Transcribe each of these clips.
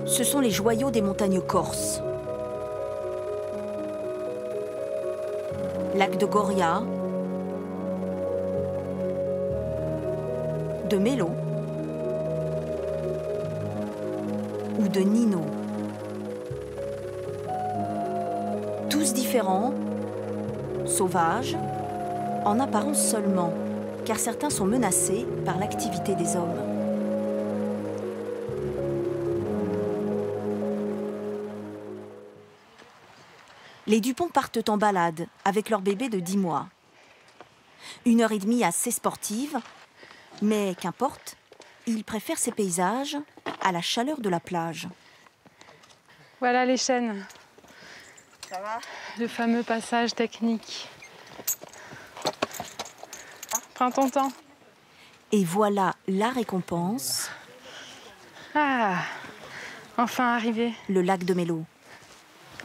Ce sont les joyaux des montagnes corses. Lac de Goria, de Mélo ou de Nino. Tous différents, sauvages, en apparence seulement, car certains sont menacés par l'activité des hommes. Les Dupont partent en balade avec leur bébé de 10 mois. 1h30 assez sportive, mais qu'importe, ils préfèrent ces paysages à la chaleur de la plage. Voilà les chênes. Ça va? Le fameux passage technique. Prends ton temps. Et voilà la récompense. Ah, enfin arrivé. Le lac de Mélo.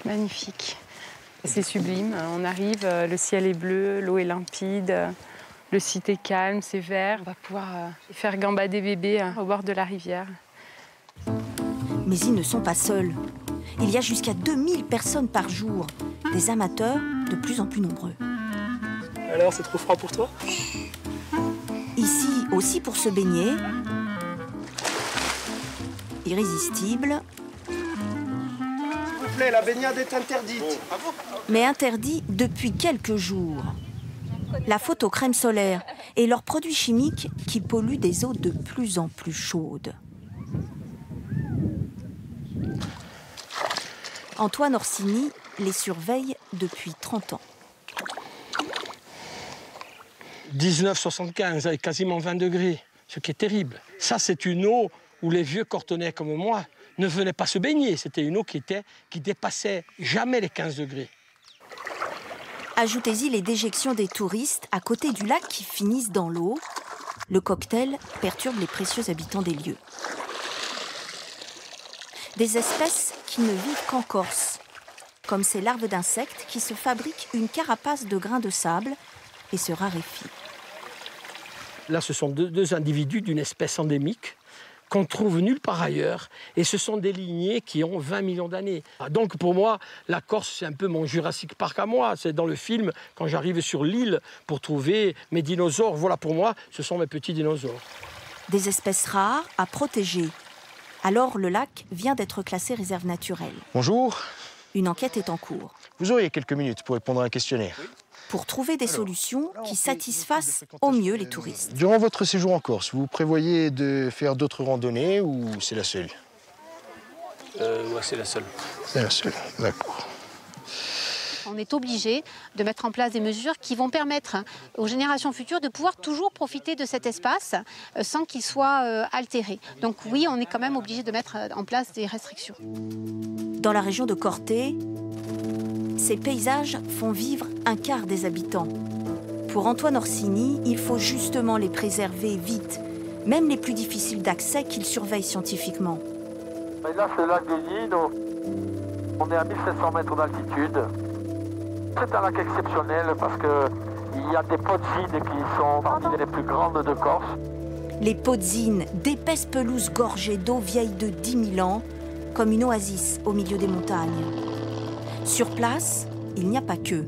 Magnifique. C'est sublime. On arrive, le ciel est bleu, l'eau est limpide, le site est calme, c'est vert. On va pouvoir faire gambader bébé au bord de la rivière. Mais ils ne sont pas seuls. Il y a jusqu'à 2000 personnes par jour. Des amateurs de plus en plus nombreux. Alors, c'est trop froid pour toi? Ici aussi pour se baigner. Irrésistible. S'il vous plaît, la baignade est interdite. Mais interdit depuis quelques jours. La faute aux crèmes solaires et leurs produits chimiques qui polluent des eaux de plus en plus chaudes. Antoine Orsini les surveille depuis 30 ans. 19,75 avec quasiment 20 degrés, ce qui est terrible. Ça, c'est une eau où les vieux cortonnais comme moi ne venaient pas se baigner. C'était une eau qui dépassait jamais les 15 degrés. Ajoutez-y les déjections des touristes à côté du lac qui finissent dans l'eau. Le cocktail perturbe les précieux habitants des lieux. Des espèces qui ne vivent qu'en Corse, comme ces larves d'insectes qui se fabriquent une carapace de grains de sable et se raréfient. Là, ce sont deux individus d'une espèce endémique qu'on trouve nulle part ailleurs. Et ce sont des lignées qui ont 20 millions d'années. Donc pour moi, la Corse, c'est un peu mon Jurassic Park à moi. C'est dans le film, quand j'arrive sur l'île pour trouver mes dinosaures. Voilà, pour moi, ce sont mes petits dinosaures. Des espèces rares à protéger. Alors le lac vient d'être classé réserve naturelle. Bonjour. Une enquête est en cours. Vous auriez quelques minutes pour répondre à un questionnaire. Pour trouver des solutions qui satisfassent au mieux les touristes. Durant votre séjour en Corse, vous prévoyez de faire d'autres randonnées ou c'est la seule? Ouais, c'est la seule. C'est la seule, d'accord. On est obligé de mettre en place des mesures qui vont permettre aux générations futures de pouvoir toujours profiter de cet espace sans qu'il soit altéré. Donc oui, on est quand même obligé de mettre en place des restrictions. Dans la région de Corté, ces paysages font vivre un quart des habitants. Pour Antoine Orsini, il faut justement les préserver vite, même les plus difficiles d'accès qu'il surveille scientifiquement. Et là, c'est le lac des Nino. On est à 1700 mètres d'altitude. C'est un lac exceptionnel parce qu'il y a des podzines qui sont parmi les plus grandes de Corse. Les podzines, d'épaisses pelouses gorgées d'eau vieille de 10 000 ans, comme une oasis au milieu des montagnes. Sur place, il n'y a pas que.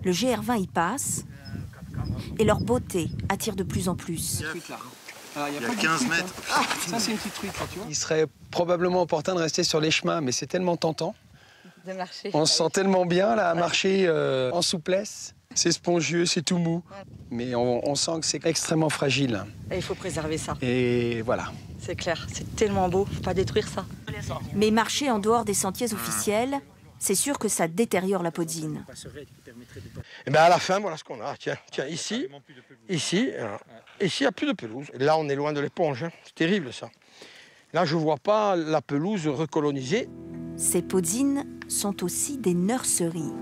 Le GR20 y passe et leur beauté attire de plus en plus. Il y a 15 mètres. Ça, c'est une petite truite, là, tu vois. Il serait probablement opportun de rester sur les chemins, mais c'est tellement tentant. De marcher. On se sent tellement bien là à marcher en souplesse. C'est spongieux, c'est tout mou. Mais on sent que c'est extrêmement fragile. Et il faut préserver ça. Et voilà. C'est clair, c'est tellement beau, faut pas détruire ça. Mais marcher en dehors des sentiers officiels, c'est sûr que ça détériore la podzine. Et bien à la fin, voilà ce qu'on a. Tiens, ici, il n'y a plus de pelouse. Et là, on est loin de l'éponge. Hein. C'est terrible, ça. Là, je ne vois pas la pelouse recolonisée. Ces podzines sont aussi des nurseries.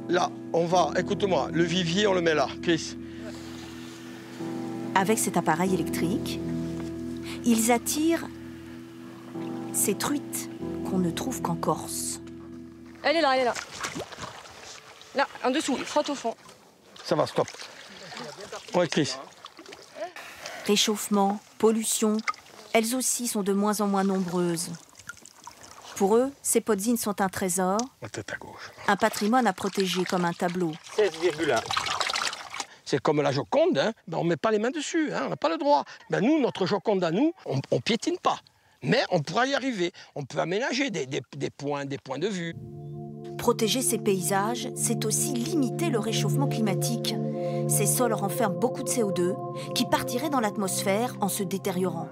Là, on va, écoute-moi, le vivier, on le met là, Chris. Avec cet appareil électrique, ils attirent ces truites qu'on ne trouve qu'en Corse. Elle est là, elle est là. Là, en dessous, frotte au fond. Ça va, stop. Ouais, Chris. Réchauffement, pollution, elles aussi sont de moins en moins nombreuses. Pour eux, ces podzines sont un trésor, La tête à gauche. un patrimoine à protéger comme un tableau. 16,1. C'est comme la Joconde, hein. Ben, on ne met pas les mains dessus, hein. On n'a pas le droit. Ben, nous, notre Joconde à nous, on ne piétine pas. Mais on pourra y arriver. On peut aménager des points de vue. Protéger ces paysages, c'est aussi limiter le réchauffement climatique. Ces sols renferment beaucoup de CO2 qui partirait dans l'atmosphère en se détériorant.